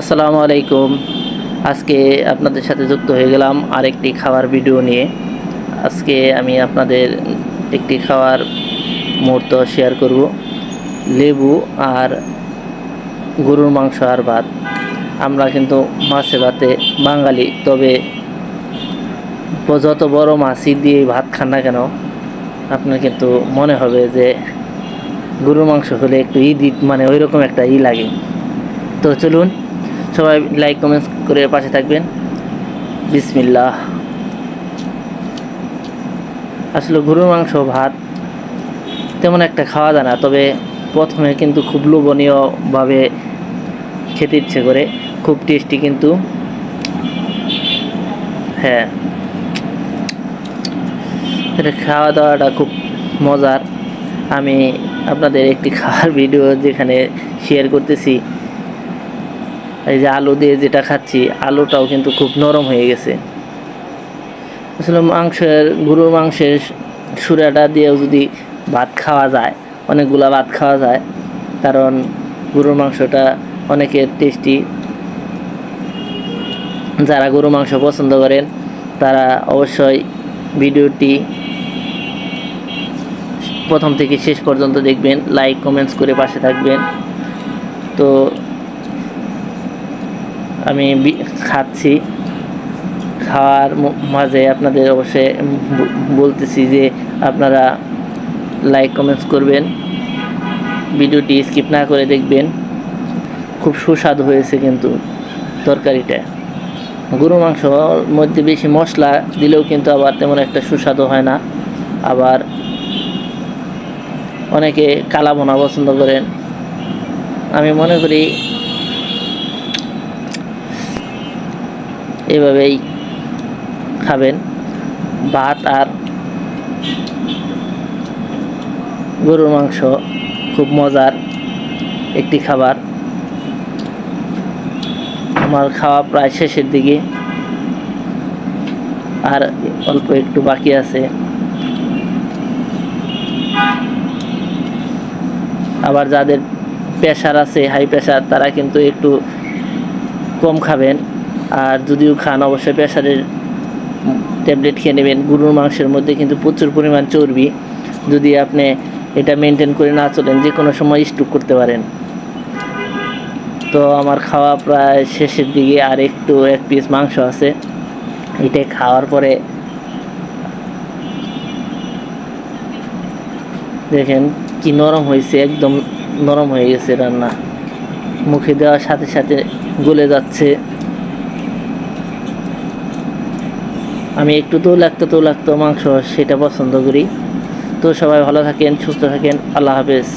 আসসালামু আলাইকুম। আজকে আপনাদের সাথে যুক্ত হয়ে গেলাম আরেকটি খাওয়ার ভিডিও নিয়ে। আজকে আমি আপনাদের একটি খাওয়ার মুহূর্ত শেয়ার করব। লেবু আর গরুর মাংস আর ভাত। আমরা কিন্তু মাছে ভাতে বাঙালি, তবে যত বড় মাছই দিয়ে ভাত খান না কেন, আপনার কিন্তু মনে হবে যে গরুর মাংস হলে একটু ঈদ মানে ওই রকম একটা লাগে। তো চলুন, সবাই লাইক কমেন্টস করে পাশে থাকবেন। বিসমিল্লাহ। আসলে গরুর মাংস ভাত তেমন একটা খাওয়া যায় না, তবে প্রথমে কিন্তু খুব লোভনীয়ভাবে খেতে ইচ্ছে করে, খুব টেস্টি কিন্তু। হ্যাঁ, এটা খাওয়া দাওয়াটা খুব মজার। আমি আপনাদের একটি খাওয়ার ভিডিও যেখানে শেয়ার করতেছি। এই যে আলু দিয়ে যেটা খাচ্ছি, আলুটাও কিন্তু খুব নরম হয়ে গেছে। আসলে গরুর মাংসের সুরাটা দিয়েও যদি ভাত খাওয়া যায়, অনেকগুলা ভাত খাওয়া যায়, কারণ গরুর মাংসটা অনেকের টেস্টি। যারা গরুর মাংস পছন্দ করেন তারা অবশ্যই ভিডিওটি প্রথম থেকে শেষ পর্যন্ত দেখবেন, লাইক কমেন্টস করে পাশে থাকবেন। তো আমি খাচ্ছি, খাওয়ার মাঝে আপনাদের অবশ্যই বলতেছি যে আপনারা লাইক কমেন্টস করবেন, ভিডিওটি স্কিপ না করে দেখবেন। খুব সুস্বাদু হয়েছে কিন্তু তরকারিটা। গরু মাংসর মধ্যে বেশি মশলা দিলেও কিন্তু আবার তেমন একটা সুস্বাদু হয় না। আবার অনেকে কালা ভুনা পছন্দ করেন। আমি মনে করি এভাবেই খাবেন। ভাত আর গরুর মাংস খুব মজার একটি খাবার। আমার খাওয়া প্রায় শেষের দিকে, আর অল্প একটু বাকি আছে। আবার যাদের প্রেশার আছে, হাই প্রেশার, তারা কিন্তু একটু কম খাবেন। আর যদিও খান, অবশ্যই প্রেশারের ট্যাবলেট খেয়ে নেবেন। গরুর মাংসের মধ্যে কিন্তু প্রচুর পরিমাণ চর্বি। যদি আপনি এটা মেনটেন করে না চলেন, যে কোনো সময় স্ট্রোক করতে পারেন। তো আমার খাওয়া প্রায় শেষের দিকে, আর একটু এক পিস মাংস আছে। এটা খাওয়ার পরে দেখেন কি নরম হয়েছে, একদম নরম হয়ে গেছে রান্না। মুখে দেওয়ার সাথে সাথে গলে যাচ্ছে। আমি একটু তৈলাক্ত মাংস সেটা পছন্দ করি। তো সবাই ভালো থাকেন, সুস্থ থাকেন। আল্লাহ হাফেজ।